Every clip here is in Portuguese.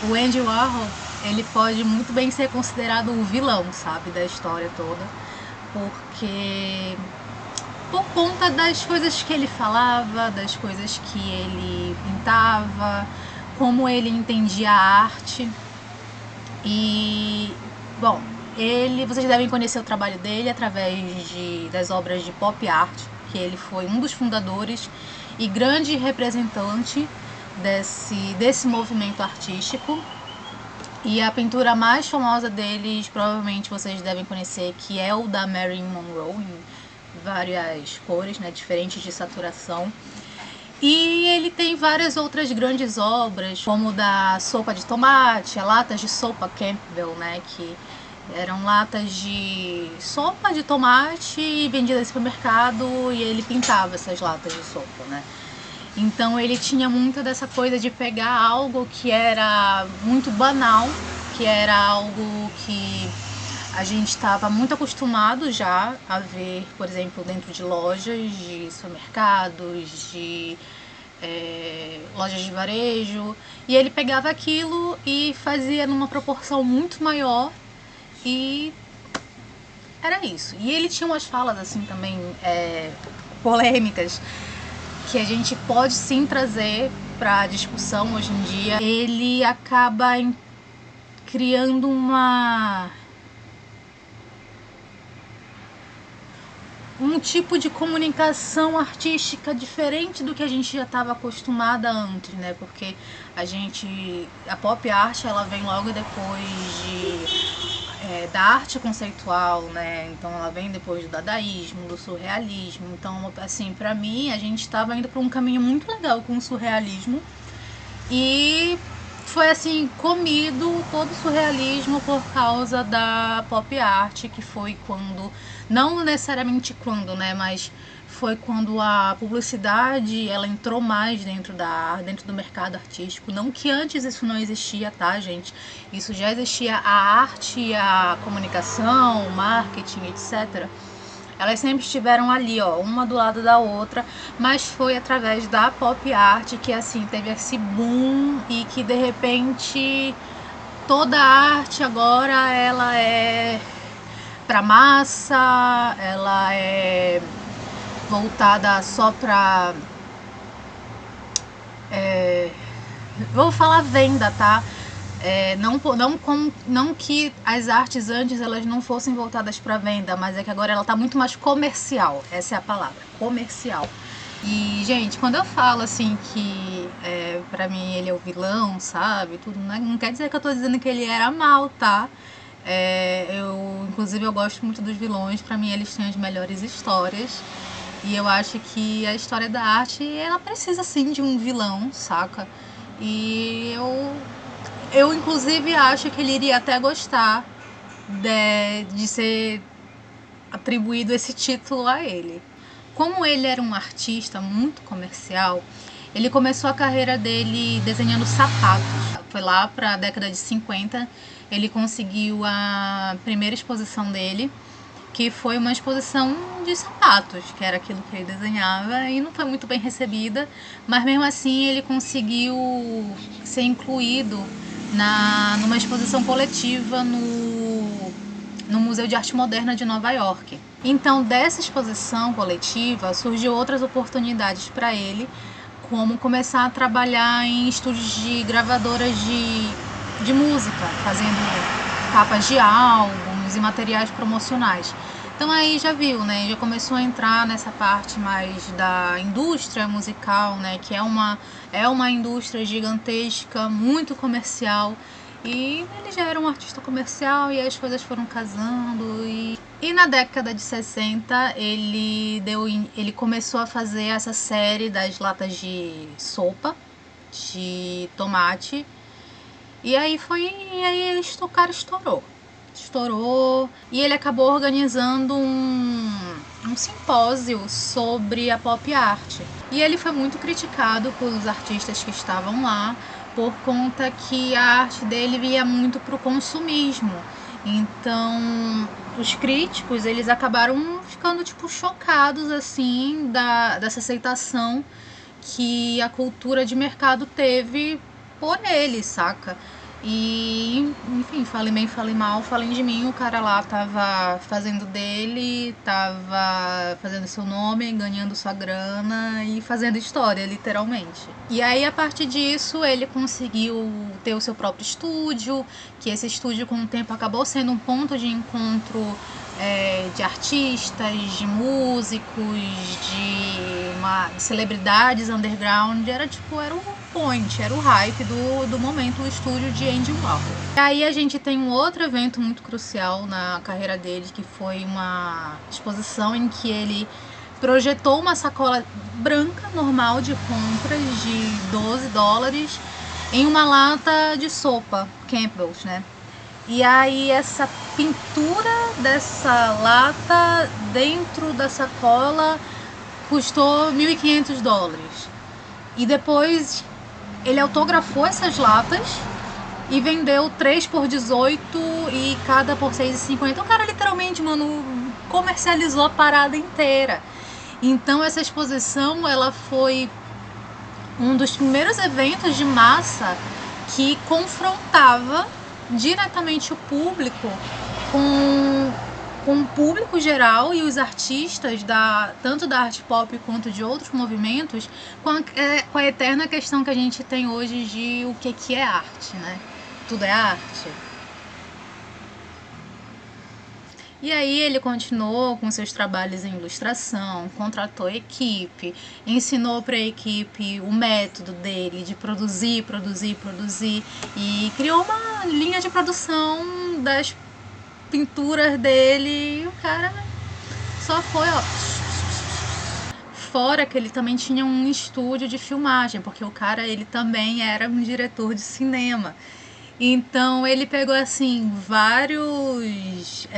O Andy Warhol, ele pode muito bem ser considerado o vilão, sabe, da história toda, porque por conta das coisas que ele falava, das coisas que ele pintava, como ele entendia a arte. E, bom, vocês devem conhecer o trabalho dele através das obras de pop art, que ele foi um dos fundadores e grande representante desse movimento artístico. E a pintura mais famosa deles, provavelmente vocês devem conhecer, que é o da Marilyn Monroe, em várias cores, né, diferentes de saturação. E ele tem várias outras grandes obras, como da sopa de tomate, latas de sopa Campbell, né, que eram latas de sopa de tomate vendidas no supermercado, e ele pintava essas latas de sopa, né. Então ele tinha muito dessa coisa de pegar algo que era muito banal, que era algo que a gente estava muito acostumado já a ver, por exemplo, dentro de lojas, de supermercados, de lojas de varejo, e ele pegava aquilo e fazia numa proporção muito maior, e era isso. E ele tinha umas falas assim também polêmicas, que a gente pode sim trazer para discussão hoje em dia. Ele acaba criando um tipo de comunicação artística diferente do que a gente já estava acostumada antes, né? Porque a pop art, ela vem logo depois da arte conceitual, né? Então ela vem depois do dadaísmo, do surrealismo. Então, assim, pra mim, a gente estava indo para um caminho muito legal com o surrealismo, e foi assim, comido todo o surrealismo por causa da pop art, que foi quando, não necessariamente quando, né, mas foi quando a publicidade ela entrou mais dentro do mercado artístico. Não que antes isso não existia, tá, gente? Isso já existia, a arte, a comunicação, o marketing, etc. Elas sempre estiveram ali, ó, uma do lado da outra, mas foi através da pop art que assim teve esse boom, e que de repente toda a arte agora ela é para massa, ela é voltada só para vou falar venda, tá? Não que as artes antes elas não fossem voltadas para venda, mas é que agora ela tá muito mais comercial. Essa é a palavra, comercial. E, gente, quando eu falo assim que pra mim ele é o vilão, sabe? Tudo, não quer dizer que eu tô dizendo que ele era mal, tá? Inclusive, eu gosto muito dos vilões, pra mim eles têm as melhores histórias. E eu acho que a história da arte, ela precisa sim de um vilão, saca? E eu inclusive acho que ele iria até gostar de ser atribuído esse título a ele. Como ele era um artista muito comercial, ele começou a carreira dele desenhando sapatos. Foi lá para a década de 50, ele conseguiu a primeira exposição dele, que foi uma exposição de sapatos, que era aquilo que ele desenhava, e não foi muito bem recebida, mas mesmo assim ele conseguiu ser incluído numa exposição coletiva no Museu de Arte Moderna de Nova York. Então, dessa exposição coletiva, surgiu outras oportunidades para ele, como começar a trabalhar em estúdios de gravadoras de música, fazendo capas de álbuns e materiais promocionais. Então aí já viu, né? Já começou a entrar nessa parte mais da indústria musical, né? Que é uma indústria gigantesca, muito comercial. E ele já era um artista comercial, e as coisas foram casando. E na década de 60 ele começou a fazer essa série das latas de sopa de tomate. E aí o cara estourou, e ele acabou organizando um simpósio sobre a pop art. E ele foi muito criticado pelos artistas que estavam lá, por conta que a arte dele via muito pro consumismo. Então, os críticos, eles acabaram ficando tipo chocados assim dessa aceitação que a cultura de mercado teve por ele, saca? E, enfim, falem bem, falem mal, falem de mim, o cara lá tava fazendo dele, tava fazendo seu nome, ganhando sua grana e fazendo história, literalmente. E aí, a partir disso, ele conseguiu ter o seu próprio estúdio, que esse estúdio, com o tempo, acabou sendo um ponto de encontro de artistas, de músicos, de celebridades underground. Era o point, era o hype do momento, o estúdio de Andy Warhol. E aí a gente tem um outro evento muito crucial na carreira dele, que foi uma exposição em que ele projetou uma sacola branca normal de compras de $12 em uma lata de sopa Campbell's, né? E aí essa pintura dessa lata dentro da sacola custou $1.500. E depois ele autografou essas latas e vendeu 3 por 18 e cada por 6,50. O cara literalmente, mano, comercializou a parada inteira. Então essa exposição, ela foi um dos primeiros eventos de massa que confrontava diretamente o público com o público geral e os artistas tanto da arte pop quanto de outros movimentos, com a eterna questão que a gente tem hoje de o que é arte, né? Tudo é arte. E aí ele continuou com seus trabalhos em ilustração, contratou equipe, ensinou para a equipe o método dele de produzir e criou uma linha de produção das pinturas dele e o cara só foi, ó. Fora que ele também tinha um estúdio de filmagem, porque o cara, ele também era um diretor de cinema. Então ele pegou assim vários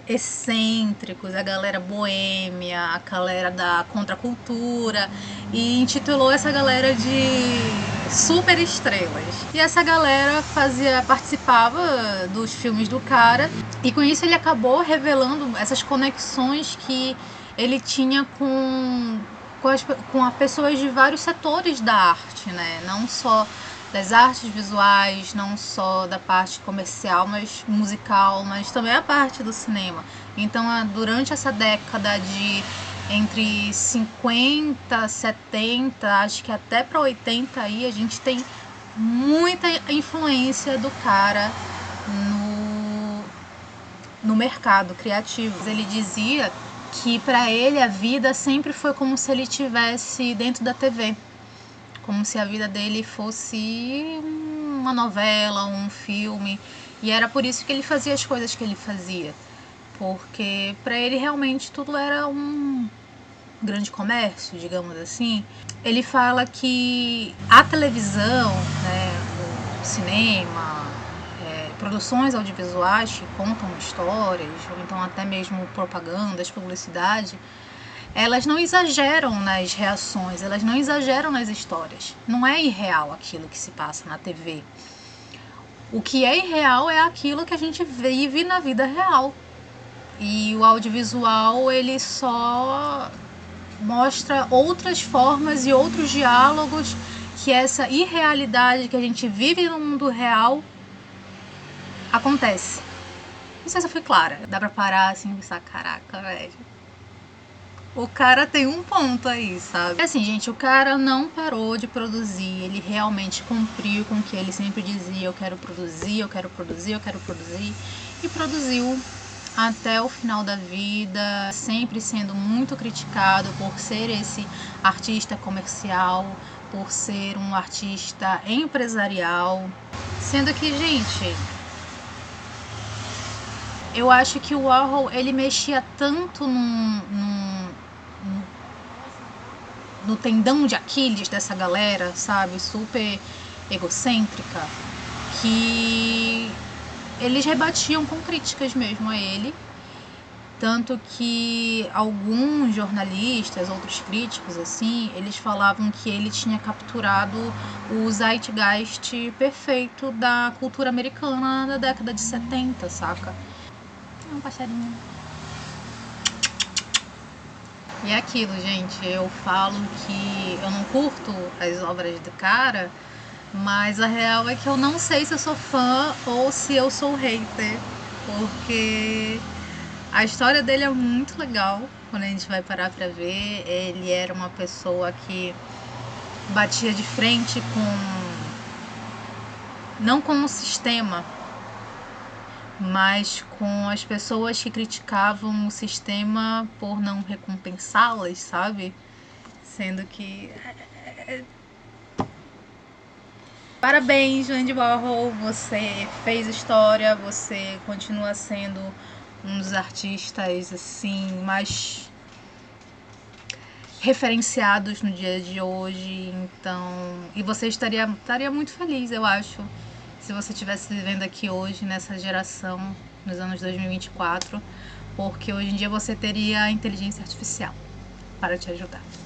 excêntricos, a galera boêmia, a galera da contracultura, e intitulou essa galera de super estrelas. E essa galera participava dos filmes do cara, e com isso ele acabou revelando essas conexões que ele tinha com as pessoas de vários setores da arte, né? Não só das artes visuais, não só da parte comercial, mas musical, mas também a parte do cinema. Então, durante essa década de entre 50, 70, acho que até para 80 aí, a gente tem muita influência do cara no mercado criativo. Ele dizia que para ele a vida sempre foi como se ele estivesse dentro da TV. Como se a vida dele fosse uma novela, um filme. E era por isso que ele fazia as coisas que ele fazia. Porque para ele realmente tudo era um grande comércio, digamos assim. Ele fala que a televisão, né, o cinema, produções audiovisuais que contam histórias, ou então até mesmo propagandas, publicidade, elas não exageram nas reações, elas não exageram nas histórias. Não é irreal aquilo que se passa na TV. O que é irreal é aquilo que a gente vive na vida real. E o audiovisual, ele só mostra outras formas e outros diálogos que essa irrealidade que a gente vive no mundo real acontece. Não sei se eu fui clara. Dá pra parar assim e pensar, caraca, velho. O cara tem um ponto aí, sabe? É assim, gente, o cara não parou de produzir, ele realmente cumpriu com o que ele sempre dizia, eu quero produzir, eu quero produzir, eu quero produzir, e produziu até o final da vida, sempre sendo muito criticado por ser esse artista comercial, por ser um artista empresarial, sendo que, gente, eu acho que o Warhol, ele mexia tanto no tendão de Aquiles dessa galera, sabe, super egocêntrica, que eles rebatiam com críticas mesmo a ele, tanto que alguns jornalistas, outros críticos assim, eles falavam que ele tinha capturado o zeitgeist perfeito da cultura americana da década de 70, saca? É um passarinho. E é aquilo, gente, eu falo que eu não curto as obras do cara, Mas a real é que eu não sei se eu sou fã ou se eu sou hater, porque a história dele é muito legal quando a gente vai parar pra ver. Ele era uma pessoa que batia de frente não com o sistema, mas com as pessoas que criticavam o sistema por não recompensá-las, sabe? Sendo que parabéns, Andy Warhol, você fez história, você continua sendo um dos artistas assim mais referenciados no dia de hoje, então, e você estaria muito feliz, eu acho, se você estivesse vivendo aqui hoje nessa geração, nos anos 2024, porque hoje em dia você teria a inteligência artificial para te ajudar.